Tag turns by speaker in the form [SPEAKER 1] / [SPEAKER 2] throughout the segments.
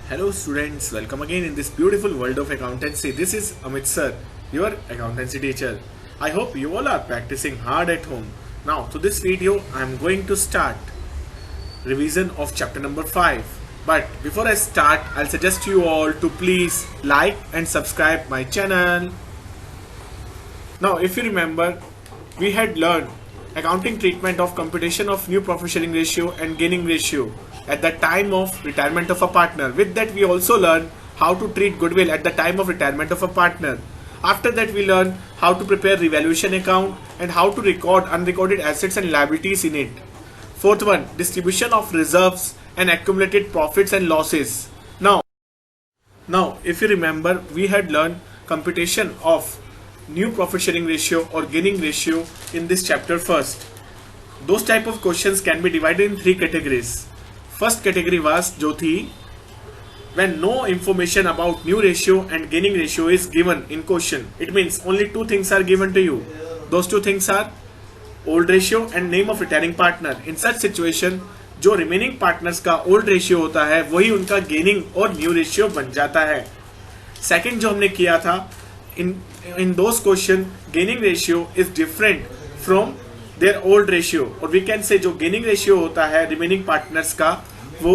[SPEAKER 1] Hello students, welcome again in this beautiful world of accountancy. This is Amit sir, your accountancy teacher. I hope you all are practicing hard at home. Now to this video I am going to start revision of chapter number 5. But before I start, I'll suggest you all to please like and subscribe my channel. Now if you remember, we had learned accounting treatment of computation of new profit sharing ratio and gaining ratio at the time of retirement of a partner. With that we also learned how to treat goodwill at the time of retirement of a partner. After that we learned how to prepare revaluation account and how to record unrecorded assets and liabilities in it. Fourth one, distribution of reserves and accumulated profits and losses. Now if you remember, we had learned computation of new profit sharing ratio or gaining ratio in this chapter first. Those type of questions can be divided in three categories. First category was जो थी when no information about new ratio and gaining ratio is given in question. It means only two things are given to you. Those two things are old ratio and name of retiring partner. In such situation, जो remaining partners का old ratio होता है वही उनका gaining और new ratio बन जाता है. Second जो हमने किया था, in those question gaining ratio is different from their old ratio, और we can say जो gaining ratio होता है remaining partners का वो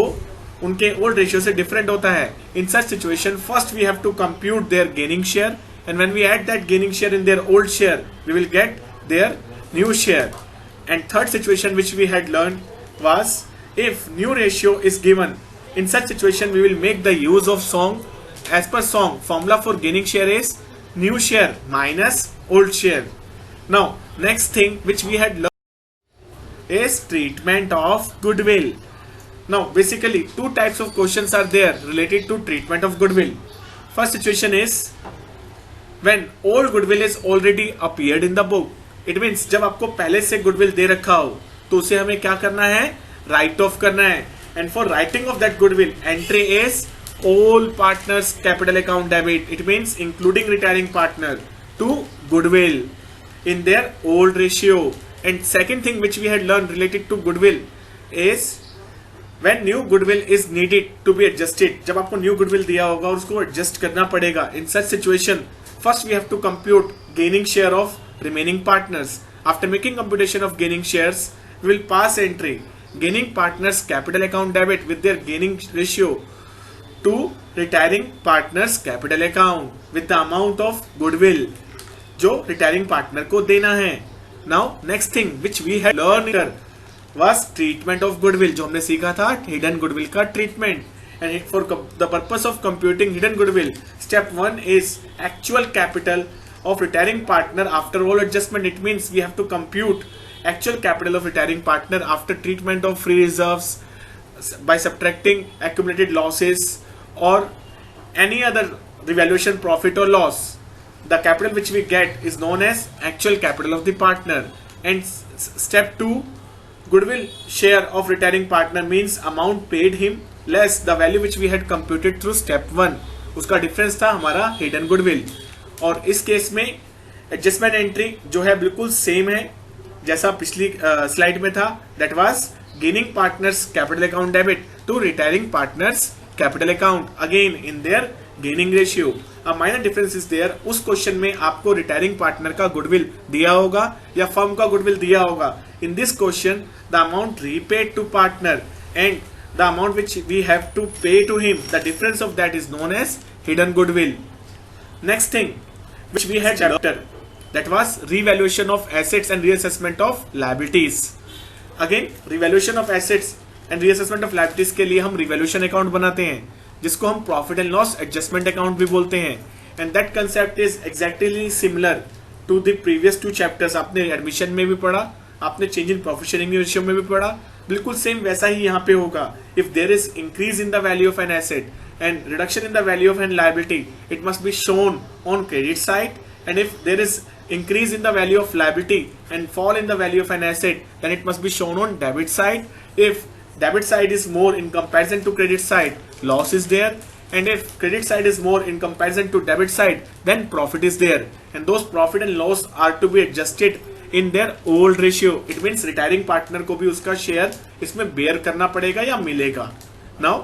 [SPEAKER 1] उनके old ratio से different होता है. In such situation, first we have to compute their gaining share, and when we add that gaining share in their old share, we will get their new share. And third situation which we had learned was if new ratio is given, in such situation we will make the use of song. As per song, formula for gaining share is new share minus old share. Now next thing which we had learned is treatment of goodwill. Now basically two types of questions are there related to treatment of goodwill. First situation is when old goodwill is already appeared in the book. It means जब आपको पहले से goodwill दे रखा हो तो उसे हमें क्या करना है, write off करना है. And for writing of that goodwill, entry is all partners capital account debit. It means including retiring partner to goodwill in their old ratio. And second thing which we had learned related to goodwill is when new goodwill is needed to be adjusted. जब आपको new goodwill दिया होगा और उसको adjust करना पड़ेगा. In such situation, first we have to compute gaining share of remaining partners. After making computation of gaining shares, we will pass entry gaining partners capital account debit with their gaining ratio to retiring partners capital account with the amount of goodwill जो retiring partner को देना है. Now next thing which we had learned was treatment of goodwill. जो हमने सीखा था hidden goodwill का treatment. And for the purpose of computing hidden goodwill, step 1 is actual capital of retiring partner after all adjustment. It means we have to compute actual capital of retiring partner after treatment of free reserves by subtracting accumulated losses or any other revaluation profit or loss. The capital which we get is known as actual capital of the partner. And step 2, goodwill share of retiring partner means amount paid him less the value which we had computed through step 1. उसका difference था हमारा hidden goodwill. और इस case में adjustment entry जो है बिल्कुल same है जैसा पिछली स्लाइड में था. That was gaining partners capital account debit to retiring partners capital account again in their gaining ratio. A minor difference is there. उस क्वेश्चन में आपको रिटायरिंग पार्टनर का गुडविल दिया होगा या फर्म का गुडविल दिया होगा. In this question the amount repaid to partner and the amount which we have to pay to him, the difference of that is known as hidden goodwill. Next thing which we had chapter, that was revaluation of assets and reassessment of liabilities. Again revaluation of assets and reassessment of liabilities के लिए हम revaluation account बनाते हैं जिसको हम profit and loss adjustment account भी बोलते हैं. And that concept is exactly similar to the previous two chapters. आपने एडमिशन में भी पढ़ा, आपने change in profit sharing ratio में भी पढ़ा. बिल्कुल सेम वैसा ही यहाँ पे होगा. If there is increase in the value of an asset and reduction in the value of an liability, it must be shown on credit side. And if there is increase in the value of liability and fall in the value of an asset, then it must be shown on debit side. If debit side is more in comparison to credit side, loss is there. And if credit side is more in comparison to debit side, then profit is there. And those profit and loss are to be adjusted in their old ratio. It means retiring partner को भी उसका share इसमें bear करना पड़ेगा या मिलेगा. Now,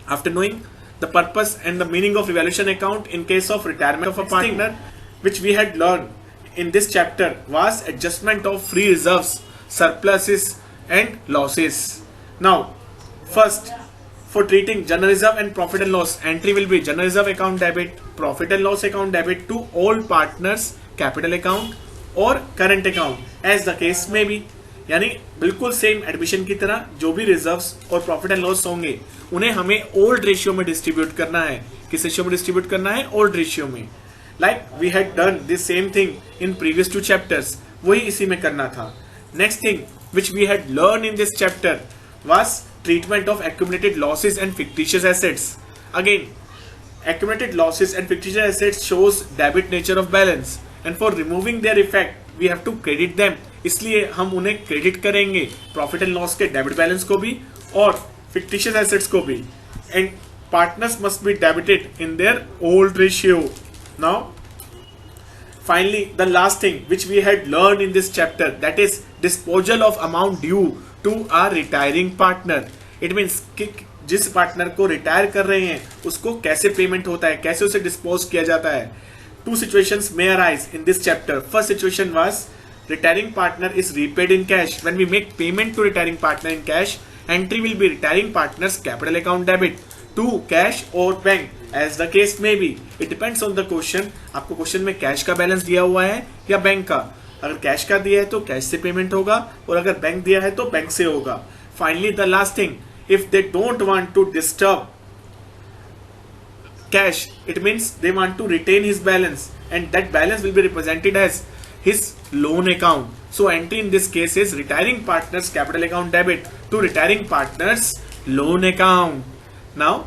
[SPEAKER 1] after knowing the purpose and the meaning of revaluation account in case of retirement of a partner, which we had learned in this chapter, was adjustment of free reserves, surpluses and losses. Now, first, for treating general reserve and profit and loss, entry will be general reserve account debit, profit and loss account debit to all partners capital account और current account as the case में भी, यानी बिल्कुल same admission की तरह जो भी reserves और प्रॉफिट एंड लॉस होंगे उन्हें हमें ओल्ड रेशियो में डिस्ट्रीब्यूट करना है. किस रेशियो में डिस्ट्रीब्यूट करना है? ओल्ड रेशियो में. Like we had done this same thing in previous 2 chapters, वही इसी में करना था. Next thing which we had learn in this chapter was treatment of accumulated losses and fictitious assets. Again, accumulated losses and fictitious assets shows debit nature of balance, and for removing their effect we have to credit them. इसलिए हम उन्हें credit करेंगे profit and loss के debit balance को भी और fictitious assets को भी. And partners must be debited in their old ratio. Now, finally, the last thing which we had learned in this chapter, that is disposal of amount due to are retiring partner. It means कि जिस partner को retire कर रहे हैं उसको कैसे payment होता है, कैसे उसे डिस्पोज किया जाता है. 2 situations may arise in this chapter. First situation was retiring partner is repaid in cash. When we make payment to retiring partner in cash, entry will be retiring partner's capital account debit to cash or bank as the case may be. It depends on the question. आपको question में cash का balance दिया हुआ है या bank का. अगर cash का दिया है तो कैश से पेमेंट होगा और अगर बैंक दिया है तो बैंक से होगा. Finally the last thing, if they don't want to disturb cash, it means they want to retain his balance and that balance will be represented as his loan account. So entry in this case is retiring partners capital account debit to retiring partners loan account. Now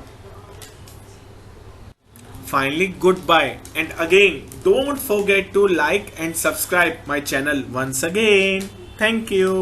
[SPEAKER 1] finally, goodbye, and again don't forget to like and subscribe my channel once again. Thank you.